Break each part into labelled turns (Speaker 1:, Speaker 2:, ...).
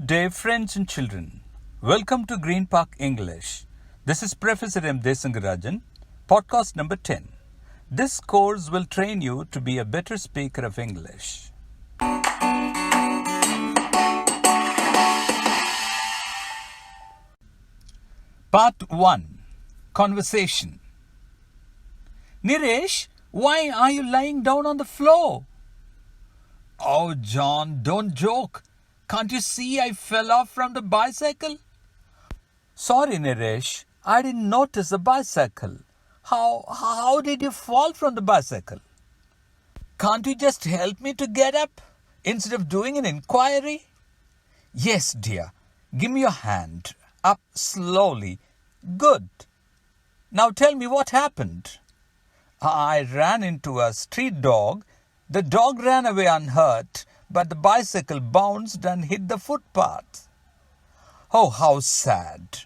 Speaker 1: Good day, friends and children. Welcome to Green Park English. This is Professor M. Desangarajan, podcast number 10. This course will train you to be a better speaker of English. Part 1. Conversation. Niresh, why are you lying down on the floor? Oh, John, don't joke. Can't you see I fell off from the bicycle? Sorry, Niresh. I didn't notice the bicycle. How did you fall from the bicycle? Can't you just help me to get up instead of doing an inquiry? Yes, dear. Give me your hand. Up slowly. Good. Now tell me what happened. I ran into a street dog. The dog ran away unhurt, but the bicycle bounced and hit the footpath. Oh, how sad.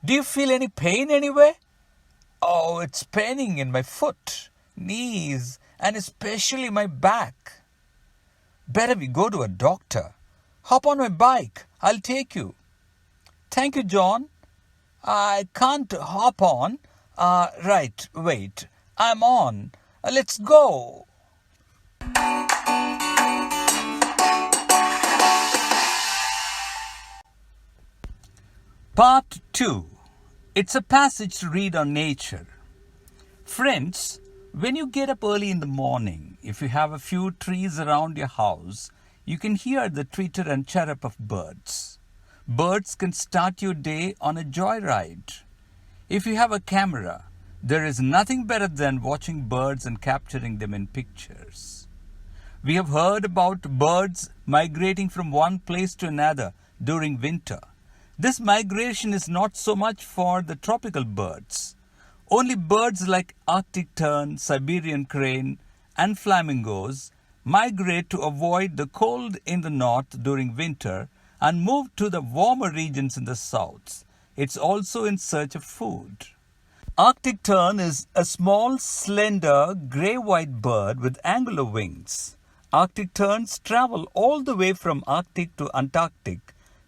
Speaker 1: Do you feel any pain anywhere? Oh, it's paining in my foot, knees, and especially my back. Better we go to a doctor. Hop on my bike. I'll take you. Thank you, John. I can't hop on. Right, wait. I'm on. Let's go. Part 2. It's a passage to read on nature. Friends, when you get up early in the morning, if you have a few trees around your house, you can hear the twitter and chirrup of birds. Birds can start your day on a joyride. If you have a camera, there is nothing better than watching birds and capturing them in pictures. We have heard about birds migrating from one place to another during winter. This migration is not so much for the tropical birds. Only birds like Arctic tern, Siberian crane, and flamingos migrate to avoid the cold in the north during winter and move to the warmer regions in the south. It's also in search of food. Arctic tern is a small, slender, grey-white bird with angular wings. Arctic terns travel all the way from Arctic to Antarctic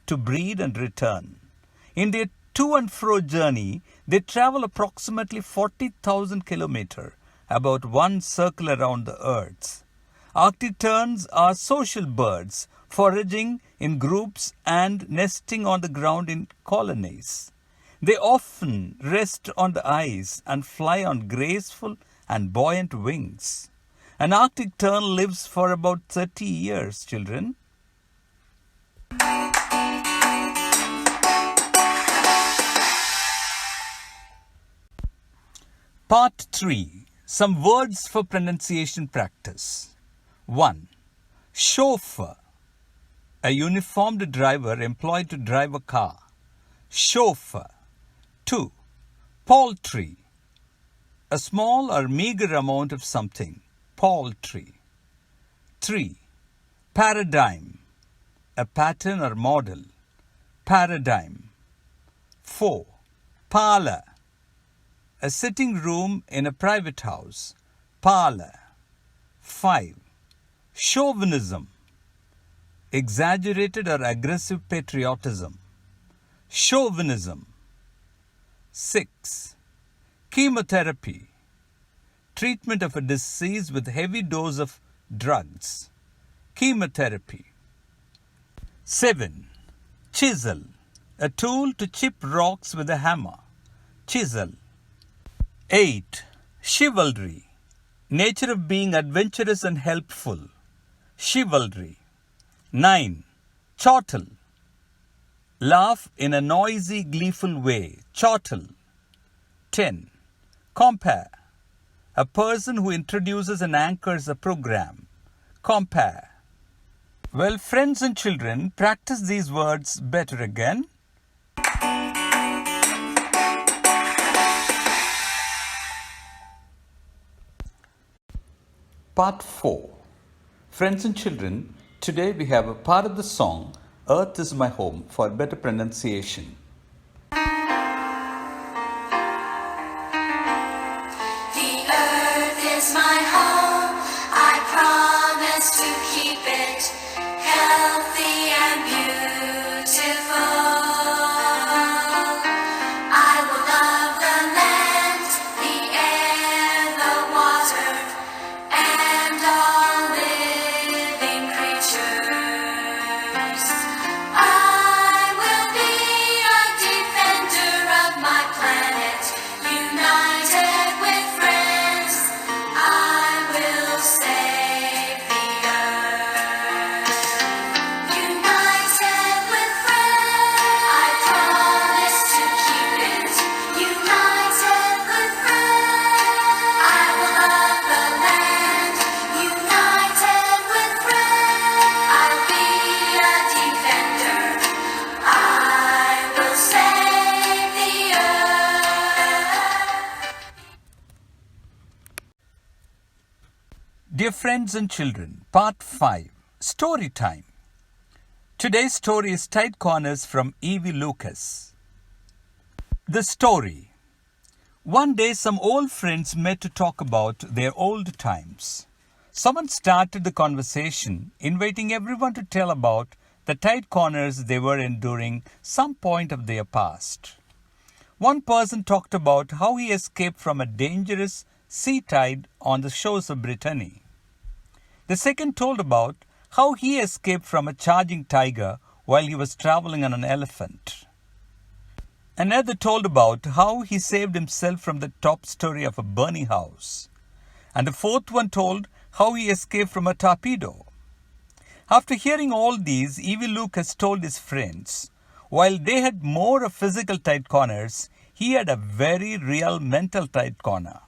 Speaker 1: to breed and return. In their to and fro journey, they travel approximately 40,000 kilometers, about one circle around the Earth. Arctic terns are social birds, foraging in groups and nesting on the ground in colonies. They often rest on the ice and fly on graceful and buoyant wings. An Arctic tern lives for about 30 years, children. Part 3. Some words for pronunciation practice. 1. Chauffeur. A uniformed driver employed to drive a car. Chauffeur. 2. Paltry. A small or meager amount of something. Paltry. 3. Paradigm. A pattern or model. Paradigm. 4. Parlor. A sitting room in a private house. Parlor. 5. Chauvinism. Exaggerated or aggressive patriotism. Chauvinism. 6. Chemotherapy. Treatment of a disease with heavy dose of drugs. Chemotherapy. 7. Chisel. A tool to chip rocks with a hammer. Chisel. 8. Chivalry. Nature of being adventurous and helpful. Chivalry. 9. Chortle. Laugh in a noisy, gleeful way. Chortle. 10. Compare. A person who introduces and anchors a program. Compare. Well, friends and children, practice these words better again. Part 4. Friends and children, today we have a part of the song, Earth is My Home, for better pronunciation.
Speaker 2: The earth is my home, I promise to keep it healthy and beautiful.
Speaker 1: Dear friends and children, Part 5, Story Time. Today's story is Tight Corners from E.V. Lucas. The story. One day some old friends met to talk about their old times. Someone started the conversation, inviting everyone to tell about the tight corners they were in during some point of their past. One person talked about how he escaped from a dangerous sea tide on the shores of Brittany. The second told about how he escaped from a charging tiger while he was traveling on an elephant. Another told about how he saved himself from the top story of a burning house. And the fourth one told how he escaped from a torpedo. After hearing all these, E.V. Lucas told his friends, while they had more of physical tight corners, he had a very real mental tight corner.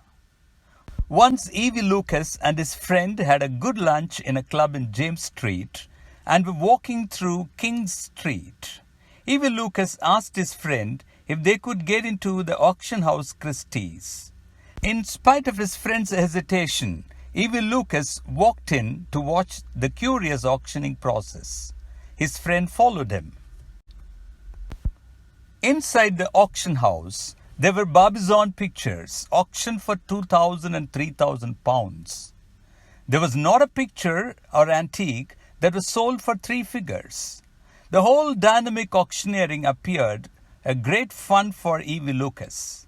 Speaker 1: Once E.V. Lucas and his friend had a good lunch in a club in James Street and were walking through King Street. E.V. Lucas asked his friend if they could get into the auction house Christie's. In spite of his friend's hesitation, E.V. Lucas walked in to watch the curious auctioning process. His friend followed him. Inside the auction house, there were Barbizon pictures auctioned for 2,000 and 3,000 pounds. There was not a picture or antique that was sold for 3 figures. The whole dynamic auctioneering appeared a great fun for E.V. Lucas.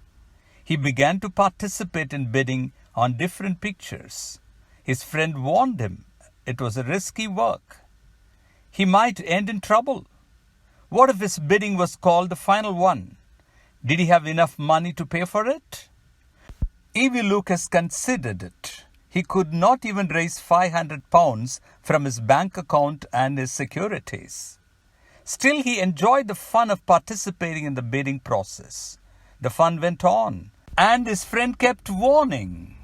Speaker 1: He began to participate in bidding on different pictures. His friend warned him it was a risky work. He might end in trouble. What if his bidding was called the final one? Did he have enough money to pay for it? E.V. Lucas considered it. He could not even raise 500 pounds from his bank account and his securities. Still, he enjoyed the fun of participating in the bidding process. The fun went on, and his friend kept warning.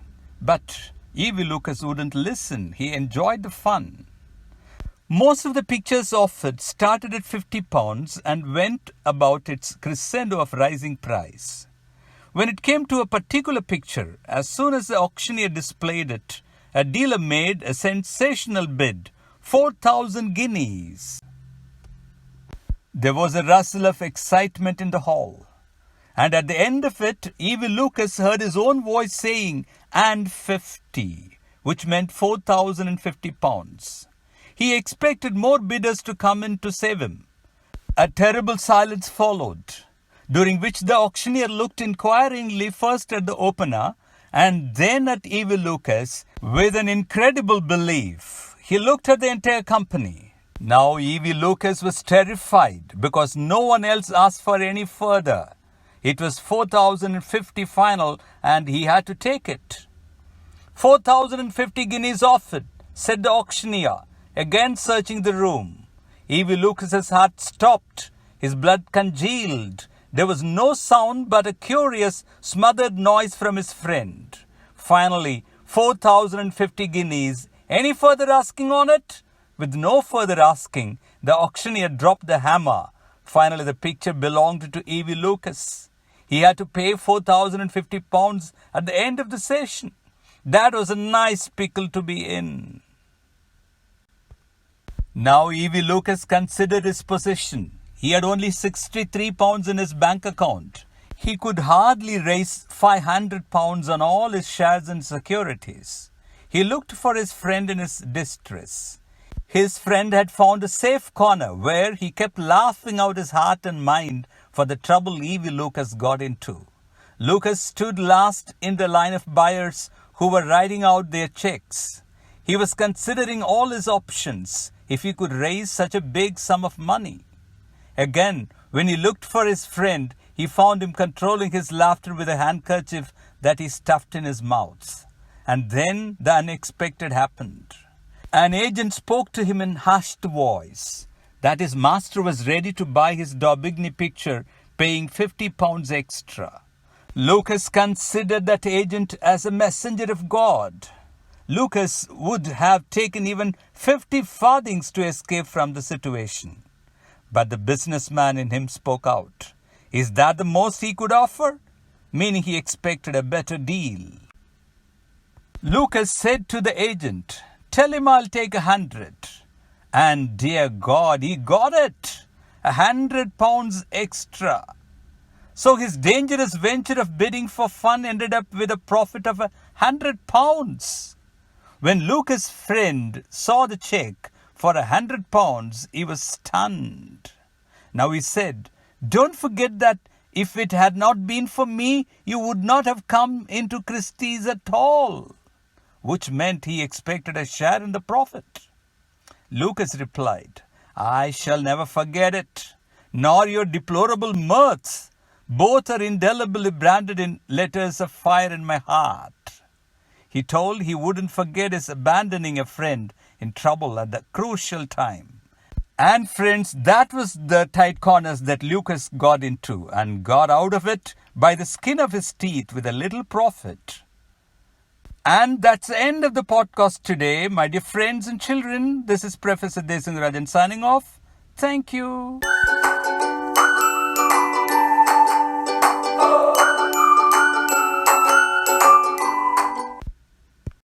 Speaker 1: But E.V. Lucas wouldn't listen. He enjoyed the fun. Most of the pictures offered started at £50 and went about its crescendo of rising price. When it came to a particular picture, as soon as the auctioneer displayed it, a dealer made a sensational bid, 4,000 guineas. There was a rustle of excitement in the hall. And at the end of it, E.V. Lucas heard his own voice saying, "and 50, which meant 4,050 pounds. He expected more bidders to come in to save him. A terrible silence followed, during which the auctioneer looked inquiringly first at the opener and then at E.V. Lucas with an incredible belief. He looked at the entire company. Now E.V. Lucas was terrified because no one else asked for any further. It was 4,050 final and he had to take it. 4,050 guineas offered, said the auctioneer, again searching the room. E.V. Lucas's heart stopped. His blood congealed. There was no sound but a curious, smothered noise from his friend. Finally, 4,050 guineas. Any further asking on it? With no further asking, the auctioneer dropped the hammer. Finally, the picture belonged to E.V. Lucas. He had to pay 4,050 pounds at the end of the session. That was a nice pickle to be in. Now E.V. Lucas considered his position. He had only 63 pounds in his bank account. He could hardly raise 500 pounds on all his shares and securities. He looked for his friend in his distress. His friend had found a safe corner where he kept laughing out his heart and mind for the trouble E.V. Lucas got into. Lucas stood last in the line of buyers who were writing out their checks. He was considering all his options if he could raise such a big sum of money. Again, when he looked for his friend, he found him controlling his laughter with a handkerchief that he stuffed in his mouth. And then the unexpected happened. An agent spoke to him in hushed voice that his master was ready to buy his Daubigny picture, paying 50 pounds extra. Lucas considered that agent as a messenger of God. Lucas would have taken even 50 farthings to escape from the situation. But the businessman in him spoke out. Is that the most he could offer? Meaning he expected a better deal. Lucas said to the agent, "Tell him I'll take 100. And dear God, he got it. 100 pounds extra. So his dangerous venture of bidding for fun ended up with a profit of 100 pounds. When Lucas' friend saw the check for 100 pounds, he was stunned. Now he said, "Don't forget that if it had not been for me, you would not have come into Christie's at all," which meant he expected a share in the profit. Lucas replied, "I shall never forget it, nor your deplorable mirths. Both are indelibly branded in letters of fire in my heart." He told he wouldn't forget his abandoning a friend in trouble at the crucial time. And friends, that was the tight corners that Lucas got into and got out of it by the skin of his teeth with a little profit. And that's the end of the podcast today. My dear friends and children, this is Professor Desingarajan signing off. Thank you.